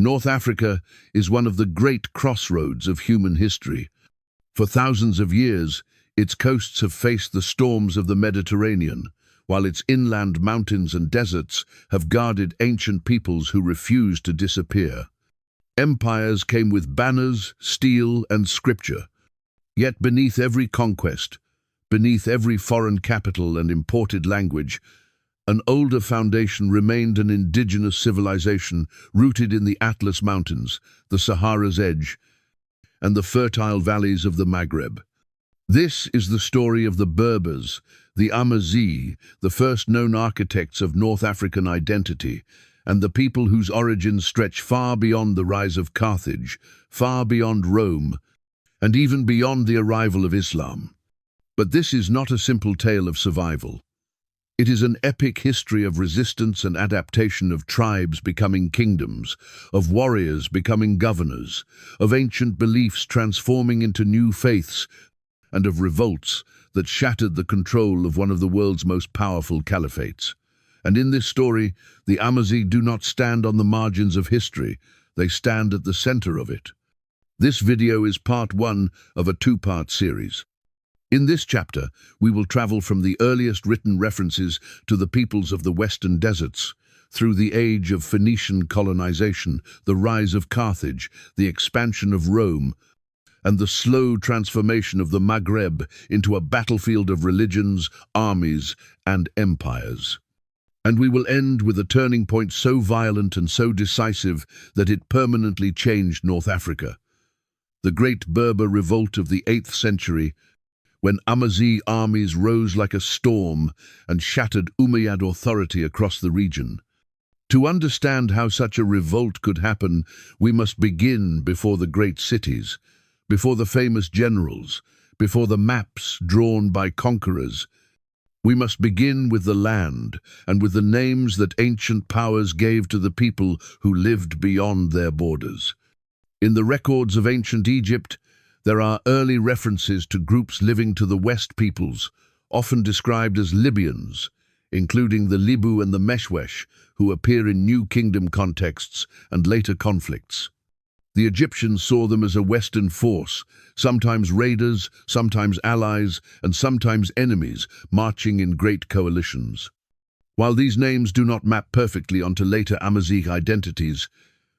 North Africa is one of the great crossroads of human history. For thousands of years, its coasts have faced the storms of the Mediterranean, while its inland mountains and deserts have guarded ancient peoples who refused to disappear. Empires came with banners, steel, and scripture. Yet beneath every conquest, beneath every foreign capital and imported language, an older foundation remained: an indigenous civilization rooted in the Atlas Mountains, the Sahara's edge, and the fertile valleys of the Maghreb. This is the story of the Berbers, the Amazigh, the first known architects of North African identity, and the people whose origins stretch far beyond the rise of Carthage, far beyond Rome, and even beyond the arrival of Islam. But this is not a simple tale of survival. It is an epic history of resistance and adaptation, of tribes becoming kingdoms, of warriors becoming governors, of ancient beliefs transforming into new faiths, and of revolts that shattered the control of one of the world's most powerful caliphates. And in this story, the Amazigh do not stand on the margins of history, they stand at the center of it. This video is part one of a two-part series. In this chapter, we will travel from the earliest written references to the peoples of the western deserts, through the age of Phoenician colonization, the rise of Carthage, the expansion of Rome, and the slow transformation of the Maghreb into a battlefield of religions, armies, and empires. And we will end with a turning point so violent and so decisive that it permanently changed North Africa. The great Berber revolt of the 8th century, when Amazigh armies rose like a storm and shattered Umayyad authority across the region. To understand how such a revolt could happen, we must begin before the great cities, before the famous generals, before the maps drawn by conquerors. We must begin with the land and with the names that ancient powers gave to the people who lived beyond their borders. In the records of ancient Egypt, there are early references to groups living to the west peoples, often described as Libyans, including the Libu and the Meshwesh, who appear in New Kingdom contexts and later conflicts. The Egyptians saw them as a Western force, sometimes raiders, sometimes allies, and sometimes enemies, marching in great coalitions. While these names do not map perfectly onto later Amazigh identities,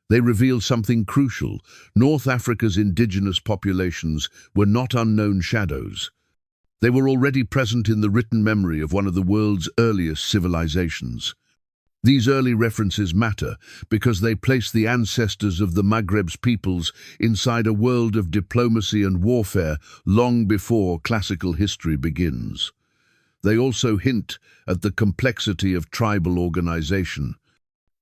they reveal something crucial. North Africa's indigenous populations were not unknown shadows. They were already present in the written memory of one of the world's earliest civilizations. These early references matter because they place the ancestors of the Maghreb's peoples inside a world of diplomacy and warfare long before classical history begins. They also hint at the complexity of tribal organization.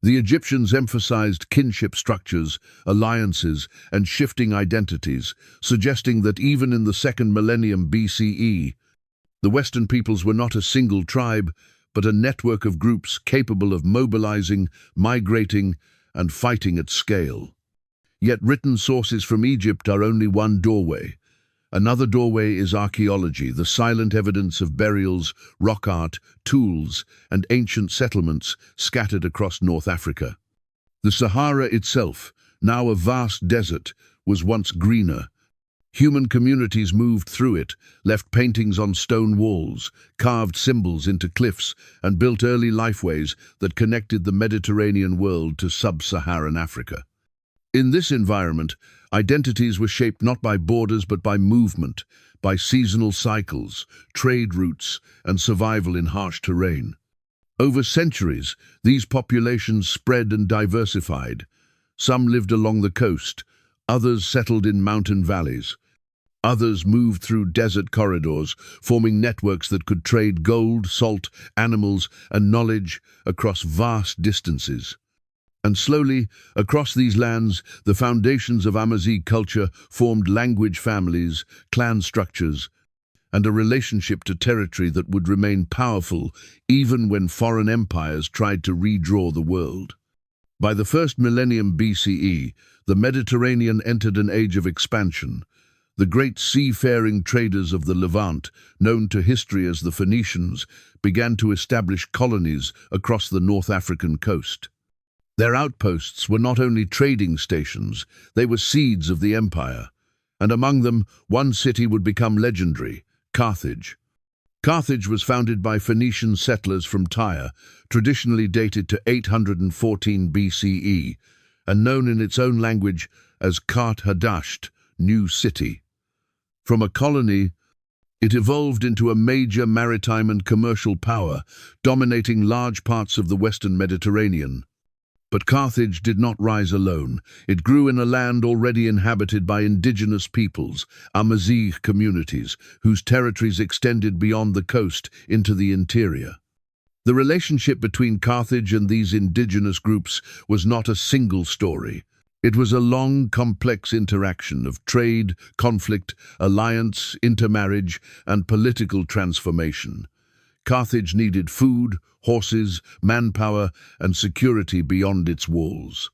The Egyptians emphasized kinship structures, alliances, and shifting identities, suggesting that even in the 2nd millennium BCE, the Western peoples were not a single tribe, but a network of groups capable of mobilizing, migrating, and fighting at scale. Yet written sources from Egypt are only one doorway. Another doorway is archaeology, the silent evidence of burials, rock art, tools, and ancient settlements scattered across North Africa. The Sahara itself, now a vast desert, was once greener. Human communities moved through it, left paintings on stone walls, carved symbols into cliffs, and built early lifeways that connected the Mediterranean world to sub-Saharan Africa. In this environment, identities were shaped not by borders but by movement, by seasonal cycles, trade routes, and survival in harsh terrain. Over centuries, these populations spread and diversified. Some lived along the coast, others settled in mountain valleys. Others moved through desert corridors, forming networks that could trade gold, salt, animals, and knowledge across vast distances. And slowly, across these lands, the foundations of Amazigh culture formed language families, clan structures, and a relationship to territory that would remain powerful even when foreign empires tried to redraw the world. By the 1st millennium BCE, the Mediterranean entered an age of expansion. The great seafaring traders of the Levant, known to history as the Phoenicians, began to establish colonies across the North African coast. Their outposts were not only trading stations, they were seeds of the empire, and among them, one city would become legendary, Carthage. Carthage was founded by Phoenician settlers from Tyre, traditionally dated to 814 BCE, and known in its own language as Carthage, New City. From a colony, it evolved into a major maritime and commercial power, dominating large parts of the Western Mediterranean. But Carthage did not rise alone. It grew in a land already inhabited by indigenous peoples, Amazigh communities, whose territories extended beyond the coast into the interior. The relationship between Carthage and these indigenous groups was not a single story. It was a long, complex interaction of trade, conflict, alliance, intermarriage, and political transformation. Carthage needed food, horses, manpower, and security beyond its walls.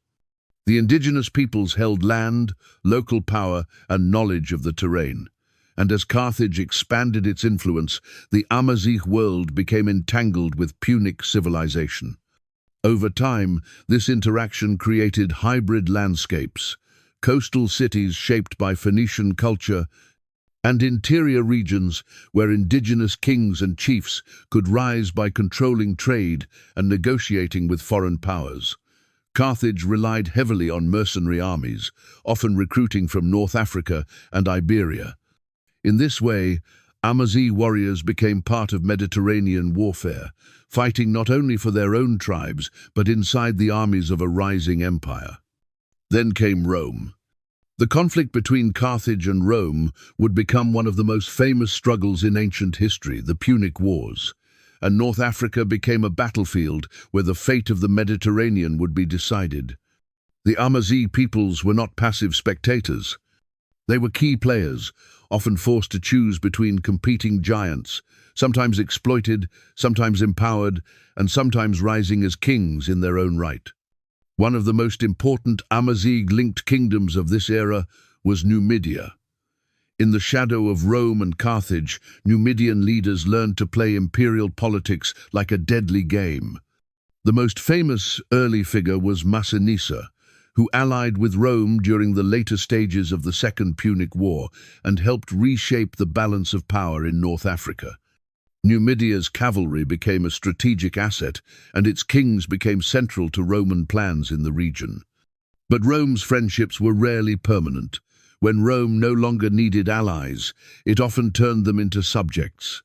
The indigenous peoples held land, local power, and knowledge of the terrain. And as Carthage expanded its influence, the Amazigh world became entangled with Punic civilization. Over time, this interaction created hybrid landscapes, coastal cities shaped by Phoenician culture, and interior regions where indigenous kings and chiefs could rise by controlling trade and negotiating with foreign powers. Carthage relied heavily on mercenary armies, often recruiting from North Africa and Iberia. In this way, Amazigh warriors became part of Mediterranean warfare, fighting not only for their own tribes, but inside the armies of a rising empire. Then came Rome. The conflict between Carthage and Rome would become one of the most famous struggles in ancient history, the Punic Wars, and North Africa became a battlefield where the fate of the Mediterranean would be decided. The Amazigh peoples were not passive spectators. They were key players, often forced to choose between competing giants, sometimes exploited, sometimes empowered, and sometimes rising as kings in their own right. One of the most important Amazigh-linked kingdoms of this era was Numidia. In the shadow of Rome and Carthage, Numidian leaders learned to play imperial politics like a deadly game. The most famous early figure was Massinissa, who allied with Rome during the later stages of the Second Punic War and helped reshape the balance of power in North Africa. Numidia's cavalry became a strategic asset, and its kings became central to Roman plans in the region. But Rome's friendships were rarely permanent. When Rome no longer needed allies, it often turned them into subjects.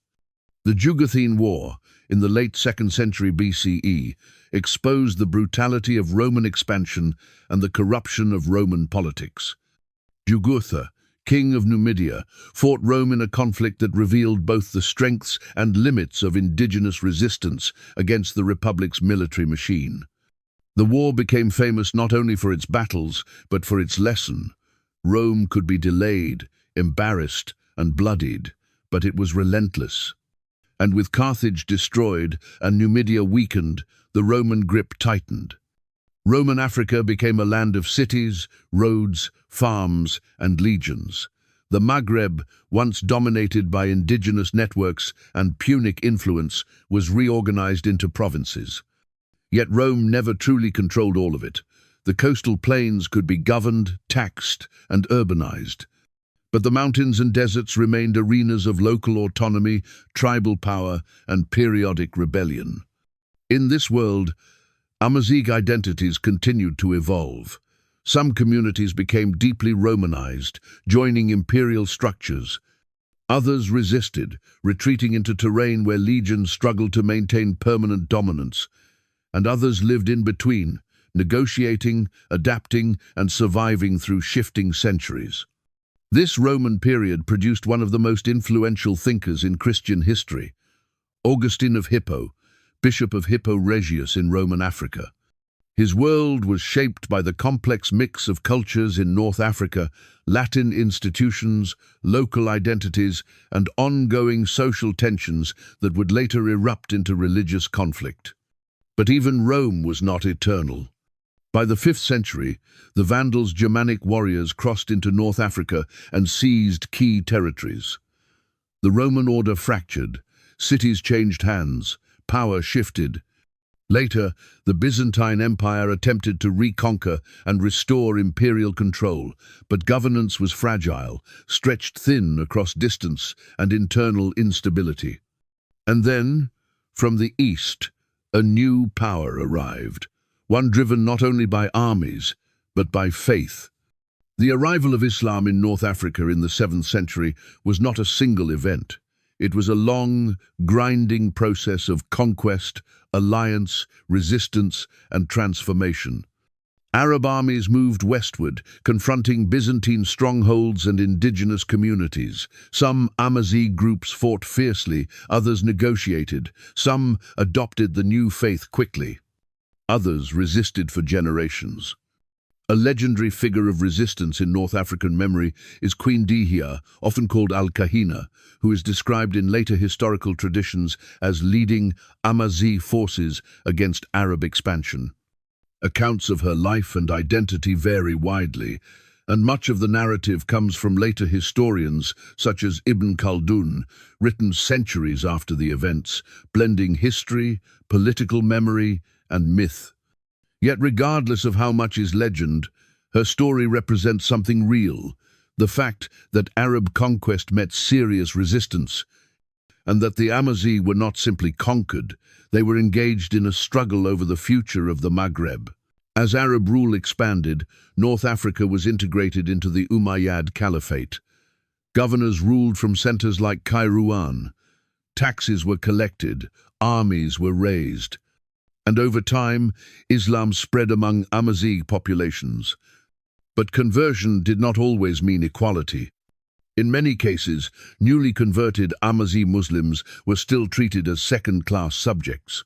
The Juguthine War, in the late 2nd century BCE, exposed the brutality of Roman expansion and the corruption of Roman politics. Jugurtha, king of Numidia, fought Rome in a conflict that revealed both the strengths and limits of indigenous resistance against the Republic's military machine. The war became famous not only for its battles, but for its lesson. Rome could be delayed, embarrassed, and bloodied, but it was relentless. And with Carthage destroyed and Numidia weakened, the Roman grip tightened. Roman Africa became a land of cities, roads, farms, and legions. The Maghreb, once dominated by indigenous networks and Punic influence, was reorganized into provinces. Yet Rome never truly controlled all of it. The coastal plains could be governed, taxed, and urbanized. But the mountains and deserts remained arenas of local autonomy, tribal power, and periodic rebellion. In this world, Amazigh identities continued to evolve. Some communities became deeply Romanized, joining imperial structures. Others resisted, retreating into terrain where legions struggled to maintain permanent dominance. And others lived in between, negotiating, adapting, and surviving through shifting centuries. This Roman period produced one of the most influential thinkers in Christian history, Augustine of Hippo, Bishop of Hippo Regius in Roman Africa. His world was shaped by the complex mix of cultures in North Africa, Latin institutions, local identities, and ongoing social tensions that would later erupt into religious conflict. But even Rome was not eternal. By the 5th century, the Vandals' Germanic warriors crossed into North Africa and seized key territories. The Roman order fractured, cities changed hands, power shifted, Later, the Byzantine Empire attempted to reconquer and restore imperial control, but governance was fragile, stretched thin across distance and internal instability. And then, from the east, a new power arrived, one driven not only by armies, but by faith. The arrival of Islam in North Africa in the 7th century was not a single event. It was a long, grinding process of conquest, alliance, resistance, and transformation. Arab armies moved westward, confronting Byzantine strongholds and indigenous communities. Some Amazigh groups fought fiercely, others negotiated, some adopted the new faith quickly. Others resisted for generations. A legendary figure of resistance in North African memory is Queen Dihya, often called Al-Kahina, who is described in later historical traditions as leading Amazigh forces against Arab expansion. Accounts of her life and identity vary widely, and much of the narrative comes from later historians such as Ibn Khaldun, written centuries after the events, blending history, political memory, and myth. Yet regardless of how much is legend, her story represents something real, the fact that Arab conquest met serious resistance, and that the Amazigh were not simply conquered, they were engaged in a struggle over the future of the Maghreb. As Arab rule expanded, North Africa was integrated into the Umayyad Caliphate. Governors ruled from centers like Kairouan. Taxes were collected, armies were raised. And over time, Islam spread among Amazigh populations. But conversion did not always mean equality. In many cases, newly converted Amazigh Muslims were still treated as second-class subjects.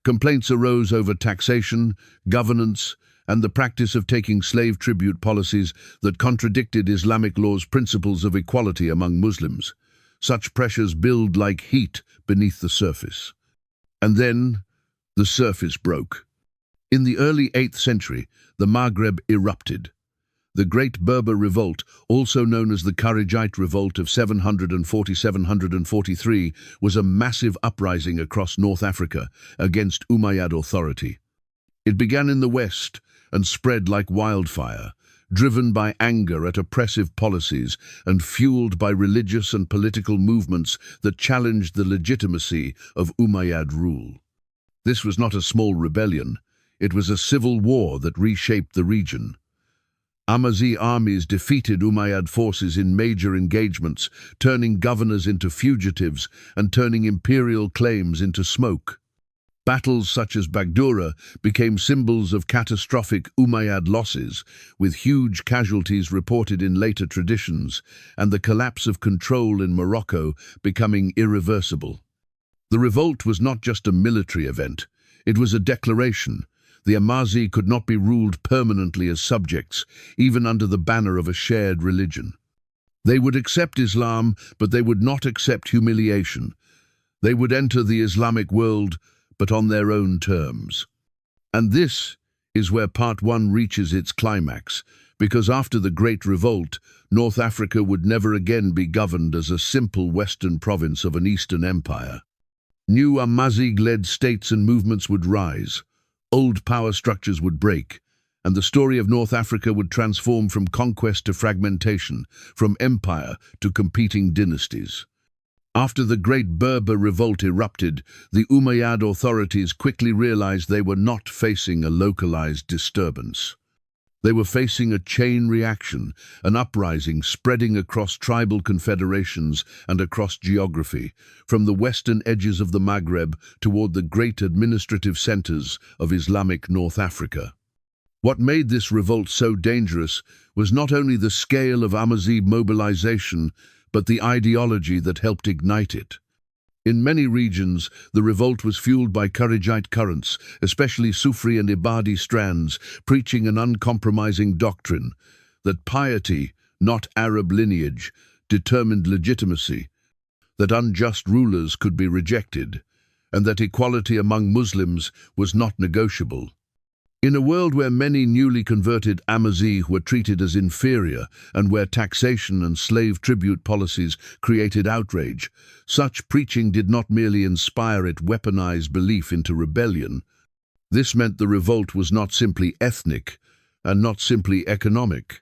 Complaints arose over taxation, governance, and the practice of taking slave tribute policies that contradicted Islamic law's principles of equality among Muslims. Such pressures build like heat beneath the surface. And then, the surface broke. In the early 8th century, the Maghreb erupted. The Great Berber Revolt, also known as the Carthagite Revolt of 740–743, was a massive uprising across North Africa against Umayyad authority. It began in the west and spread like wildfire, driven by anger at oppressive policies and fueled by religious and political movements that challenged the legitimacy of Umayyad rule. This was not a small rebellion, it was a civil war that reshaped the region. Amazigh armies defeated Umayyad forces in major engagements, turning governors into fugitives and turning imperial claims into smoke. Battles such as Bagdura became symbols of catastrophic Umayyad losses, with huge casualties reported in later traditions, and the collapse of control in Morocco becoming irreversible. The revolt was not just a military event, it was a declaration. The Amazigh could not be ruled permanently as subjects, even under the banner of a shared religion. They would accept Islam, but they would not accept humiliation. They would enter the Islamic world, but on their own terms. And this is where Part 1 reaches its climax, because after the Great Revolt, North Africa would never again be governed as a simple western province of an Eastern empire. New Amazigh-led states and movements would rise, old power structures would break, and the story of North Africa would transform from conquest to fragmentation, from empire to competing dynasties. After the Great Berber Revolt erupted, the Umayyad authorities quickly realized they were not facing a localized disturbance. They were facing a chain reaction, an uprising spreading across tribal confederations and across geography, from the western edges of the Maghreb toward the great administrative centers of Islamic North Africa. What made this revolt so dangerous was not only the scale of Amazigh mobilization, but the ideology that helped ignite it. In many regions, the revolt was fueled by Carthagite currents, especially Sufri and Ibadi strands, preaching an uncompromising doctrine that piety, not Arab lineage, determined legitimacy, that unjust rulers could be rejected, and that equality among Muslims was not negotiable. In a world where many newly converted Amazigh were treated as inferior and where taxation and slave tribute policies created outrage, such preaching did not merely inspire, it weaponized belief into rebellion. This meant the revolt was not simply ethnic and not simply economic.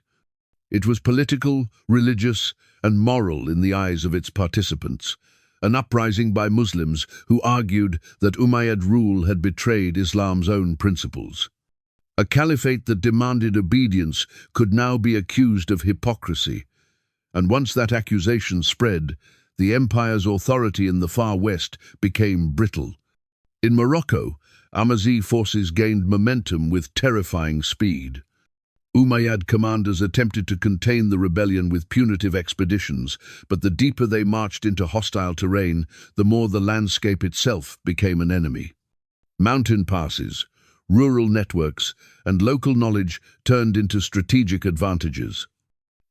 It was political, religious, and moral in the eyes of its participants, an uprising by Muslims who argued that Umayyad rule had betrayed Islam's own principles. A caliphate that demanded obedience could now be accused of hypocrisy, and once that accusation spread, the empire's authority in the far west became brittle. In Morocco, Amazigh forces gained momentum with terrifying speed. Umayyad commanders attempted to contain the rebellion with punitive expeditions, but the deeper they marched into hostile terrain, the more the landscape itself became an enemy. Mountain passes, rural networks, and local knowledge turned into strategic advantages.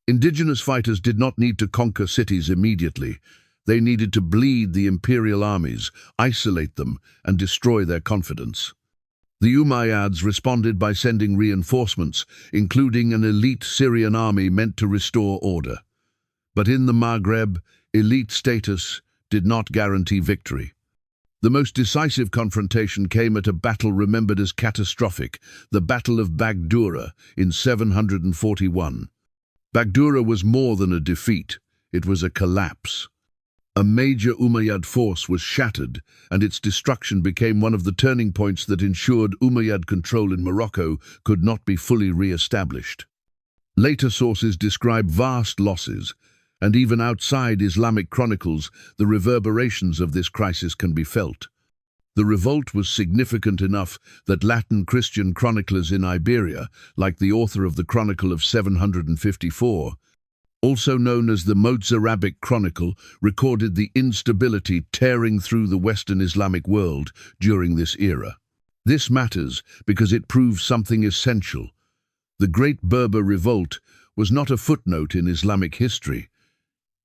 Indigenous fighters did not need to conquer cities immediately. They needed to bleed the imperial armies, isolate them, and destroy their confidence. The Umayyads responded by sending reinforcements, including an elite Syrian army meant to restore order. But in the Maghreb, elite status did not guarantee victory. The most decisive confrontation came at a battle remembered as catastrophic, the Battle of Bagdoura in 741. Bagdoura was more than a defeat, it was a collapse. A major Umayyad force was shattered, and its destruction became one of the turning points that ensured Umayyad control in Morocco could not be fully re-established. Later sources describe vast losses, and even outside Islamic chronicles, the reverberations of this crisis can be felt. The revolt was significant enough that Latin Christian chroniclers in Iberia, like the author of the Chronicle of 754, also known as the Mozarabic Chronicle, recorded the instability tearing through the Western Islamic world during this era. This matters because it proves something essential. The Great Berber Revolt was not a footnote in Islamic history.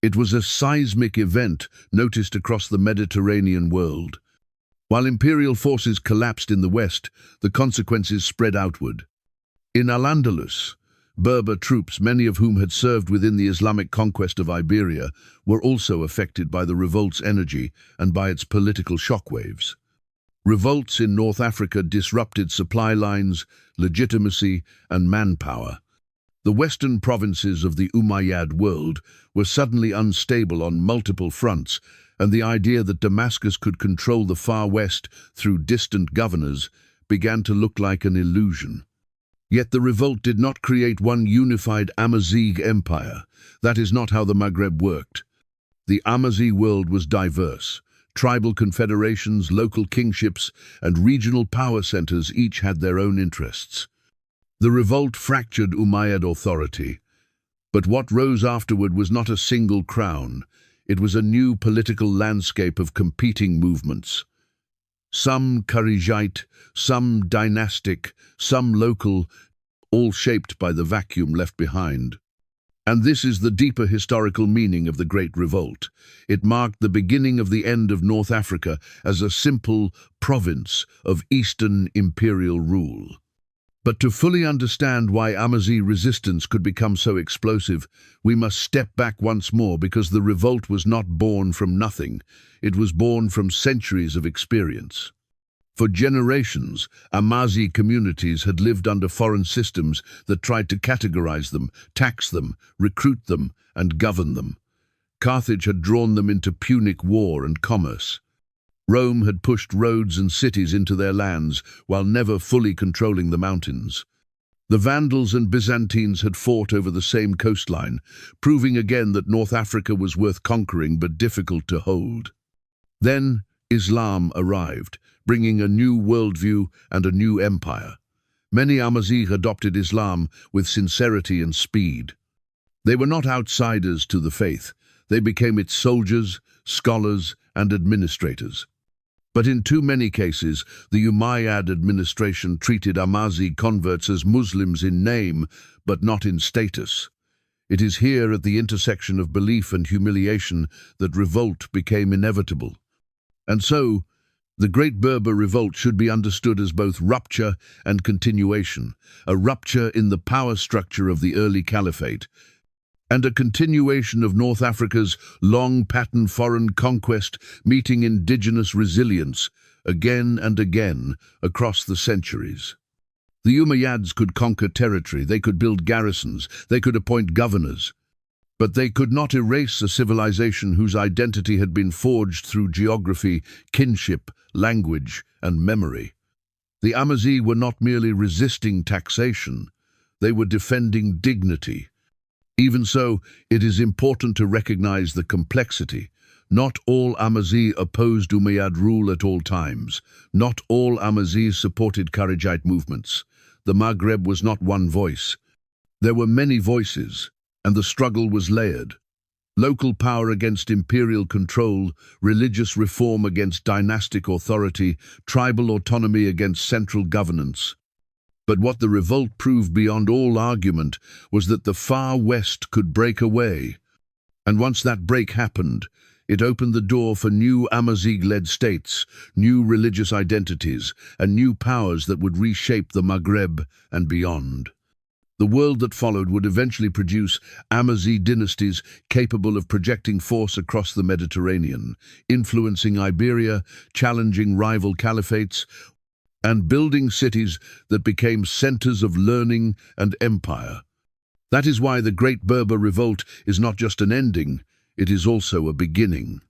It was a seismic event noticed across the Mediterranean world. While imperial forces collapsed in the west, the consequences spread outward. In Al-Andalus, Berber troops, many of whom had served within the Islamic conquest of Iberia, were also affected by the revolt's energy and by its political shockwaves. Revolts in North Africa disrupted supply lines, legitimacy, and manpower. The western provinces of the Umayyad world were suddenly unstable on multiple fronts, and the idea that Damascus could control the far west through distant governors began to look like an illusion. Yet the revolt did not create one unified Amazigh empire. That is not how the Maghreb worked. The Amazigh world was diverse. Tribal confederations, local kingships, and regional power centers each had their own interests. The revolt fractured Umayyad authority, but what rose afterward was not a single crown. It was a new political landscape of competing movements. Some Kharijite, some dynastic, some local, all shaped by the vacuum left behind. And this is the deeper historical meaning of the Great Revolt. It marked the beginning of the end of North Africa as a simple province of Eastern imperial rule. But to fully understand why Amazigh resistance could become so explosive, we must step back once more, because the revolt was not born from nothing. It was born from centuries of experience. For generations, Amazigh communities had lived under foreign systems that tried to categorize them, tax them, recruit them, and govern them. Carthage had drawn them into Punic war and commerce. Rome had pushed roads and cities into their lands while never fully controlling the mountains. The Vandals and Byzantines had fought over the same coastline, proving again that North Africa was worth conquering but difficult to hold. Then Islam arrived, bringing a new worldview and a new empire. Many Amazigh adopted Islam with sincerity and speed. They were not outsiders to the faith. They became its soldiers, scholars, and administrators. But in too many cases, the Umayyad administration treated Amazigh converts as Muslims in name, but not in status. It is here, at the intersection of belief and humiliation, that revolt became inevitable. And so, the Great Berber Revolt should be understood as both rupture and continuation, a rupture in the power structure of the early caliphate, and a continuation of North Africa's long-pattern foreign conquest meeting indigenous resilience, again and again across the centuries. The Umayyads could conquer territory, they could build garrisons, they could appoint governors, but they could not erase a civilization whose identity had been forged through geography, kinship, language, and memory. The Amazigh were not merely resisting taxation, they were defending dignity. Even so, it is important to recognize the complexity. Not all Amazigh opposed Umayyad rule at all times. Not all Amazigh supported Kharijite movements. The Maghreb was not one voice. There were many voices, and the struggle was layered. Local power against imperial control, religious reform against dynastic authority, tribal autonomy against central governance. But what the revolt proved beyond all argument was that the far west could break away. And once that break happened, it opened the door for new Amazigh-led states, new religious identities, and new powers that would reshape the Maghreb and beyond. The world that followed would eventually produce Amazigh dynasties capable of projecting force across the Mediterranean, influencing Iberia, challenging rival caliphates, and building cities that became centers of learning and empire. That is why the Great Berber Revolt is not just an ending, it is also a beginning.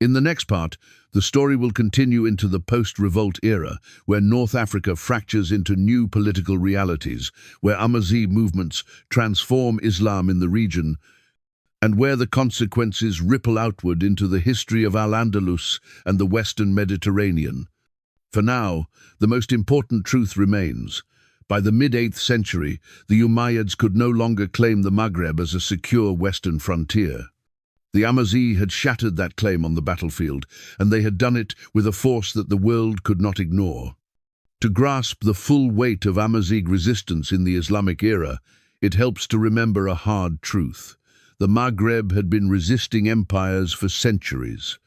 In the next part, the story will continue into the post-revolt era, where North Africa fractures into new political realities, where Amazigh movements transform Islam in the region, and where the consequences ripple outward into the history of Al-Andalus and the Western Mediterranean. For now, the most important truth remains. By the mid-8th century, the Umayyads could no longer claim the Maghreb as a secure western frontier. The Amazigh had shattered that claim on the battlefield, and they had done it with a force that the world could not ignore. To grasp the full weight of Amazigh resistance in the Islamic era, it helps to remember a hard truth. The Maghreb had been resisting empires for centuries.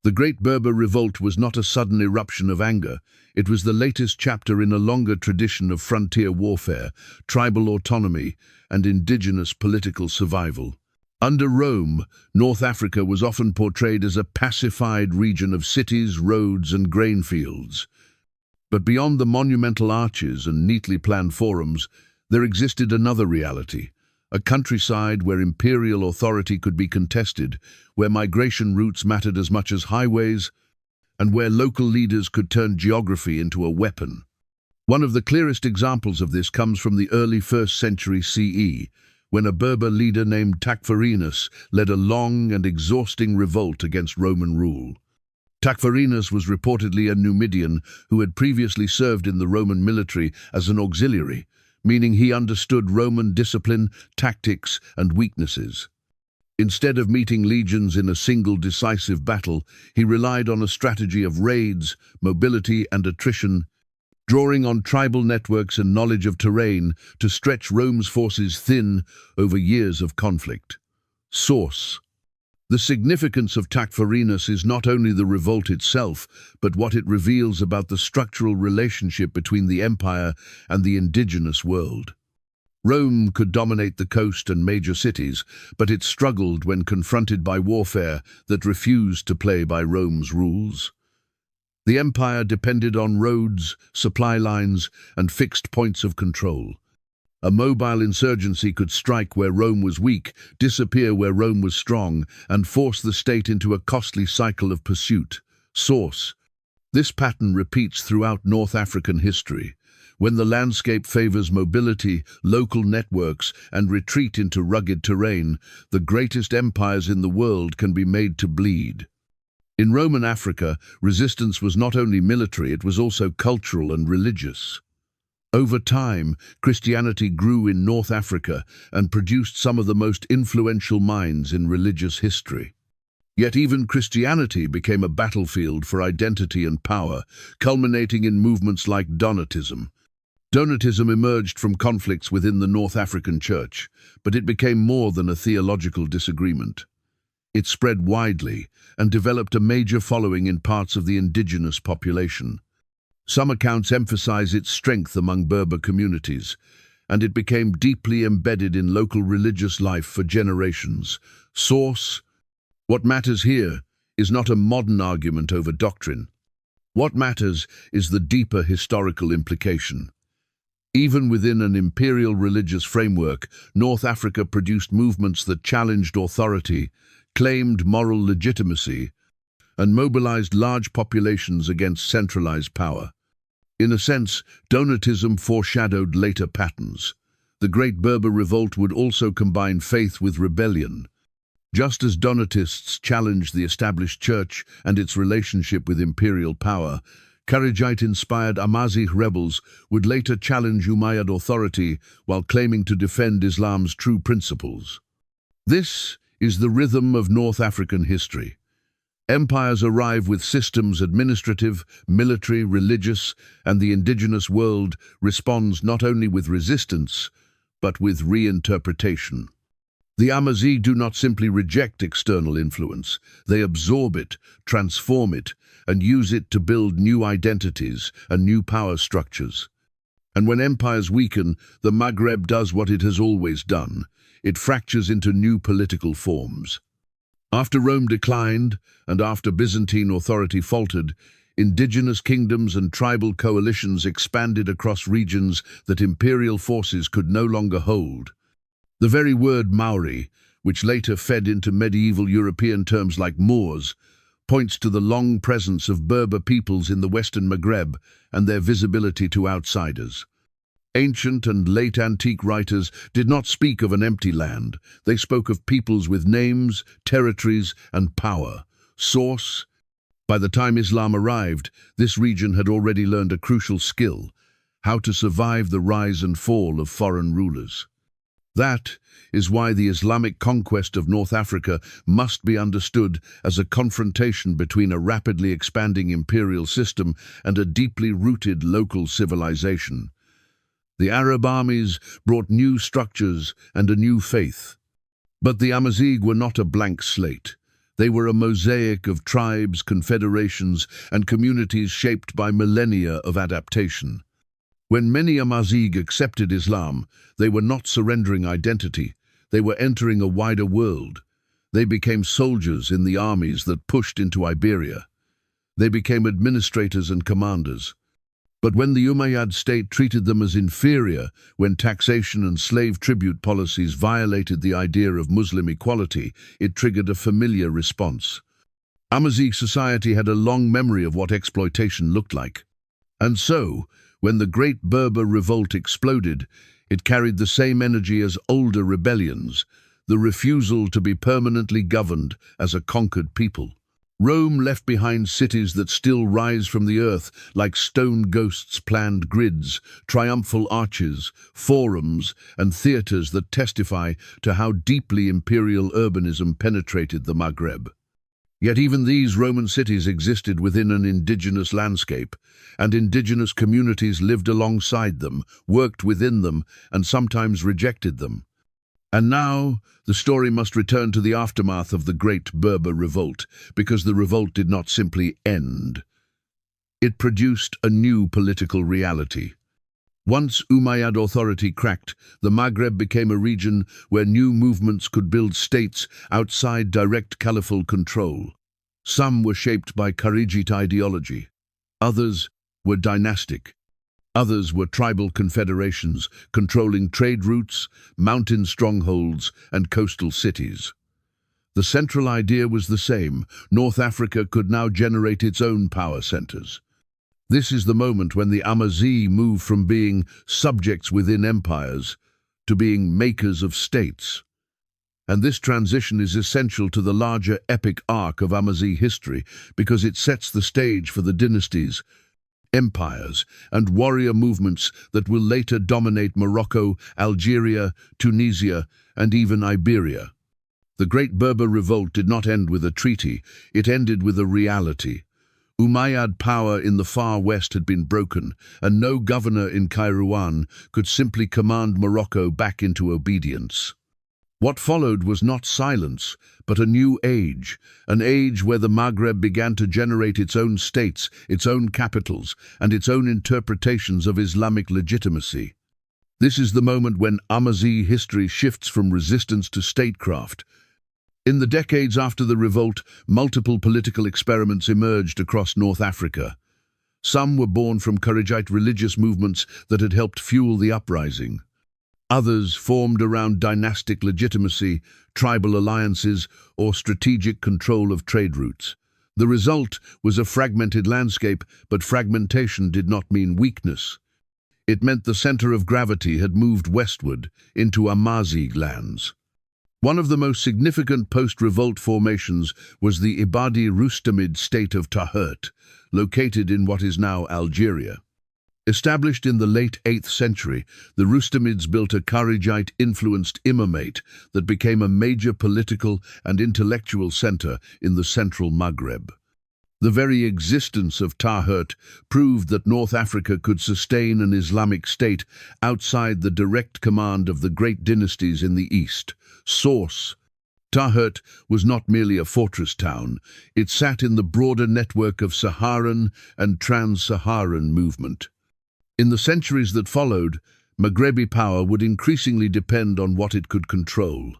The Great Berber Revolt was not a sudden eruption of anger. It was the latest chapter in a longer tradition of frontier warfare, tribal autonomy, and indigenous political survival. Under Rome, North Africa was often portrayed as a pacified region of cities, roads, and grain fields. But beyond the monumental arches and neatly planned forums, there existed another reality, a countryside where imperial authority could be contested, where migration routes mattered as much as highways, and where local leaders could turn geography into a weapon. One of the clearest examples of this comes from the early 1st century CE, when a Berber leader named Tacfarinas led a long and exhausting revolt against Roman rule. Tacfarinas was reportedly a Numidian who had previously served in the Roman military as an auxiliary, meaning he understood Roman discipline, tactics, and weaknesses. Instead of meeting legions in a single decisive battle, he relied on a strategy of raids, mobility, and attrition, drawing on tribal networks and knowledge of terrain to stretch Rome's forces thin over years of conflict. Source: the significance of Tacfarinas is not only the revolt itself, but what it reveals about the structural relationship between the empire and the indigenous world. Rome could dominate the coast and major cities, but it struggled when confronted by warfare that refused to play by Rome's rules. The empire depended on roads, supply lines, and fixed points of control. A mobile insurgency could strike where Rome was weak, disappear where Rome was strong, and force the state into a costly cycle of pursuit. Source: this pattern repeats throughout North African history. When the landscape favors mobility, local networks, and retreat into rugged terrain, the greatest empires in the world can be made to bleed. In Roman Africa, resistance was not only military, it was also cultural and religious. Over time, Christianity grew in North Africa and produced some of the most influential minds in religious history. Yet even Christianity became a battlefield for identity and power, culminating in movements like Donatism. Donatism emerged from conflicts within the North African Church, but it became more than a theological disagreement. It spread widely and developed a major following in parts of the indigenous population. Some accounts emphasize its strength among Berber communities, and it became deeply embedded in local religious life for generations. Source: what matters here is not a modern argument over doctrine. What matters is the deeper historical implication. Even within an imperial religious framework, North Africa produced movements that challenged authority, claimed moral legitimacy, and mobilized large populations against centralized power. In a sense, Donatism foreshadowed later patterns. The Great Berber Revolt would also combine faith with rebellion. Just as Donatists challenged the established church and its relationship with imperial power, Kharijite-inspired Amazigh rebels would later challenge Umayyad authority while claiming to defend Islam's true principles. This is the rhythm of North African history. Empires arrive with systems administrative, military, religious, and the indigenous world responds not only with resistance, but with reinterpretation. The Amazigh do not simply reject external influence, they absorb it, transform it, and use it to build new identities and new power structures. And when empires weaken, the Maghreb does what it has always done. It fractures into new political forms. After Rome declined, and after Byzantine authority faltered, indigenous kingdoms and tribal coalitions expanded across regions that imperial forces could no longer hold. The very word Maori, which later fed into medieval European terms like Moors, points to the long presence of Berber peoples in the Western Maghreb and their visibility to outsiders. Ancient and late antique writers did not speak of an empty land. They spoke of peoples with names, territories, and power. Source: by the time Islam arrived, this region had already learned a crucial skill: how to survive the rise and fall of foreign rulers. That is why the Islamic conquest of North Africa must be understood as a confrontation between a rapidly expanding imperial system and a deeply rooted local civilization. The Arab armies brought new structures and a new faith. But the Amazigh were not a blank slate. They were a mosaic of tribes, confederations, and communities shaped by millennia of adaptation. When many Amazigh accepted Islam, they were not surrendering identity. They were entering a wider world. They became soldiers in the armies that pushed into Iberia. They became administrators and commanders. But when the Umayyad state treated them as inferior, when taxation and slave tribute policies violated the idea of Muslim equality, it triggered a familiar response. Amazigh society had a long memory of what exploitation looked like. And so, when the Great Berber Revolt exploded, it carried the same energy as older rebellions, the refusal to be permanently governed as a conquered people. Rome left behind cities that still rise from the earth, like stone ghosts' planned grids, triumphal arches, forums, and theaters that testify to how deeply imperial urbanism penetrated the Maghreb. Yet even these Roman cities existed within an indigenous landscape, and indigenous communities lived alongside them, worked within them, and sometimes rejected them. And now, the story must return to the aftermath of the Great Berber Revolt, because the revolt did not simply end. It produced a new political reality. Once Umayyad authority cracked, the Maghreb became a region where new movements could build states outside direct caliphal control. Some were shaped by Kharijite ideology. Others were dynastic. Others were tribal confederations, controlling trade routes, mountain strongholds, and coastal cities. The central idea was the same: North Africa could now generate its own power centers. This is the moment when the Amazigh move from being subjects within empires to being makers of states. And this transition is essential to the larger epic arc of Amazigh history because it sets the stage for the dynasties, empires, and warrior movements that will later dominate Morocco, Algeria, Tunisia, and even Iberia. The Great Berber Revolt did not end with a treaty, it ended with a reality. Umayyad power in the far west had been broken, and no governor in Kairouan could simply command Morocco back into obedience. What followed was not silence, but a new age, an age where the Maghreb began to generate its own states, its own capitals, and its own interpretations of Islamic legitimacy. This is the moment when Amazigh history shifts from resistance to statecraft. In the decades after the revolt, multiple political experiments emerged across North Africa. Some were born from Kharijite religious movements that had helped fuel the uprising. Others formed around dynastic legitimacy, tribal alliances, or strategic control of trade routes. The result was a fragmented landscape, but fragmentation did not mean weakness. It meant the center of gravity had moved westward into Amazigh lands. One of the most significant post-revolt formations was the Ibadi Rustamid state of Tahert, located in what is now Algeria. Established in the late 8th century, the Rustamids built a Kharijite-influenced imamate that became a major political and intellectual center in the central Maghreb. The very existence of Tahert proved that North Africa could sustain an Islamic state outside the direct command of the great dynasties in the east. Source: Tahert was not merely a fortress town, it sat in the broader network of Saharan and trans-Saharan movement. In the centuries that followed, Maghrebi power would increasingly depend on what it could control: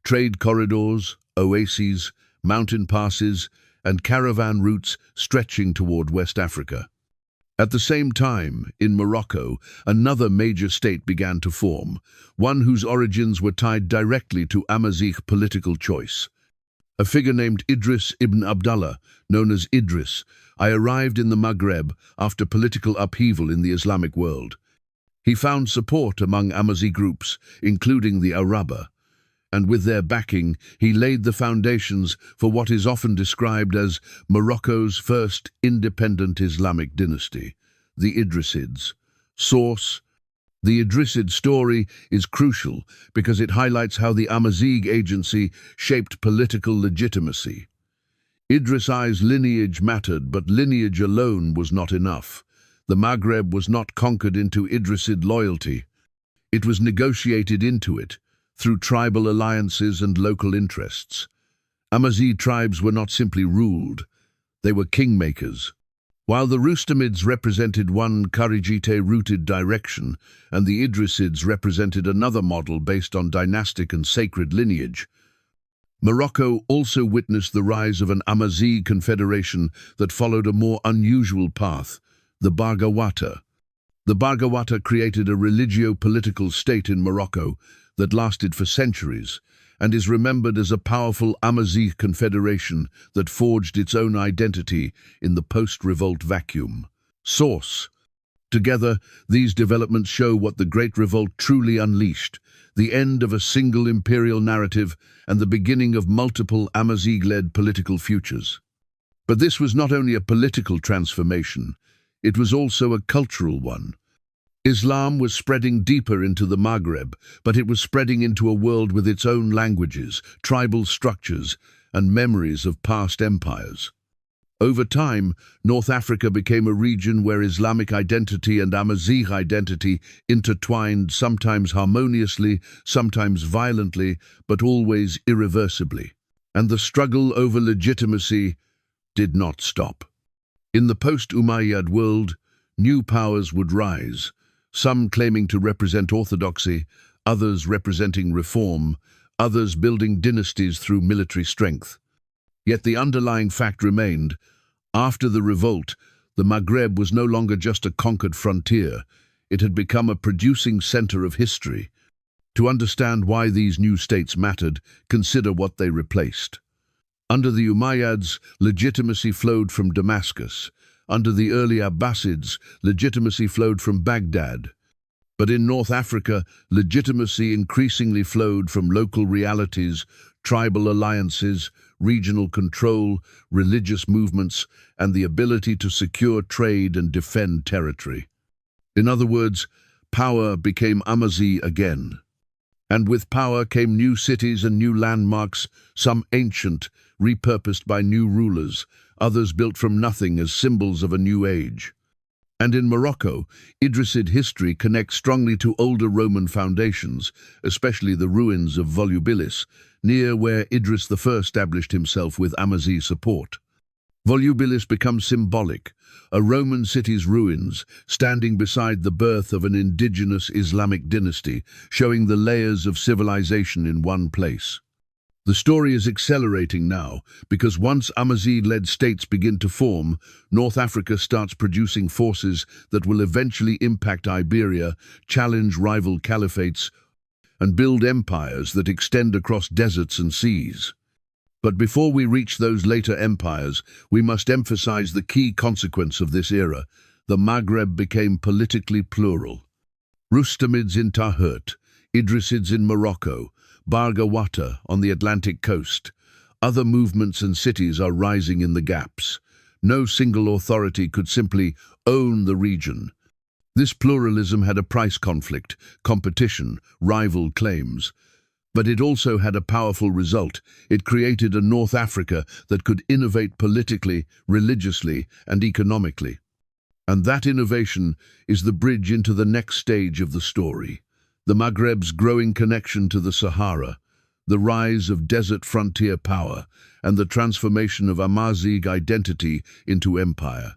trade corridors, oases, mountain passes, and caravan routes stretching toward West Africa. At the same time, in Morocco, another major state began to form, one whose origins were tied directly to Amazigh political choice. A figure named Idris ibn Abdallah, known as Idris, arrived in the Maghreb after political upheaval in the Islamic world. He found support among Amazigh groups, including the Araba, and with their backing, he laid the foundations for what is often described as Morocco's first independent Islamic dynasty, the Idrisids. Source: the Idrisid story is crucial because it highlights how the Amazigh agency shaped political legitimacy. Idris I's lineage mattered, but lineage alone was not enough. The Maghreb was not conquered into Idrisid loyalty. It was negotiated into it, through tribal alliances and local interests. Amazigh tribes were not simply ruled, they were kingmakers. While the Rustamids represented one Kharijite-rooted direction, and the Idrisids represented another model based on dynastic and sacred lineage, Morocco also witnessed the rise of an Amazigh confederation that followed a more unusual path, the Barghawata. The Barghawata created a religio-political state in Morocco that lasted for centuries, and is remembered as a powerful Amazigh confederation that forged its own identity in the post-revolt vacuum. Source: together, these developments show what the Great Revolt truly unleashed: the end of a single imperial narrative and the beginning of multiple Amazigh-led political futures. But this was not only a political transformation, it was also a cultural one. Islam was spreading deeper into the Maghreb, but it was spreading into a world with its own languages, tribal structures, and memories of past empires. Over time, North Africa became a region where Islamic identity and Amazigh identity intertwined, sometimes harmoniously, sometimes violently, but always irreversibly. And the struggle over legitimacy did not stop. In the post-Umayyad world, new powers would rise, some claiming to represent orthodoxy, others representing reform, others building dynasties through military strength. Yet the underlying fact remained: after the revolt, the Maghreb was no longer just a conquered frontier, it had become a producing center of history. To understand why these new states mattered, consider what they replaced. Under the Umayyads, legitimacy flowed from Damascus. Under the early Abbasids, legitimacy flowed from Baghdad. But in North Africa, legitimacy increasingly flowed from local realities, tribal alliances, regional control, religious movements, and the ability to secure trade and defend territory. In other words, power became Amazigh again. And with power came new cities and new landmarks, some ancient, repurposed by new rulers, others built from nothing as symbols of a new age. And in Morocco, Idrisid history connects strongly to older Roman foundations, especially the ruins of Volubilis, near where Idris I established himself with Amazigh support. Volubilis becomes symbolic, a Roman city's ruins, standing beside the birth of an indigenous Islamic dynasty, showing the layers of civilization in one place. The story is accelerating now, because once Amazigh-led states begin to form, North Africa starts producing forces that will eventually impact Iberia, challenge rival caliphates, and build empires that extend across deserts and seas. But before we reach those later empires, we must emphasize the key consequence of this era. The Maghreb became politically plural. Rustamids in Tahut, Idrisids in Morocco, Barghawata on the Atlantic coast. Other movements and cities are rising in the gaps. No single authority could simply own the region. This pluralism had a price conflict, competition, rival claims. But it also had a powerful result. It created a North Africa that could innovate politically, religiously, and economically. And that innovation is the bridge into the next stage of the story. The Maghreb's growing connection to the Sahara, the rise of desert frontier power, and the transformation of Amazigh identity into empire.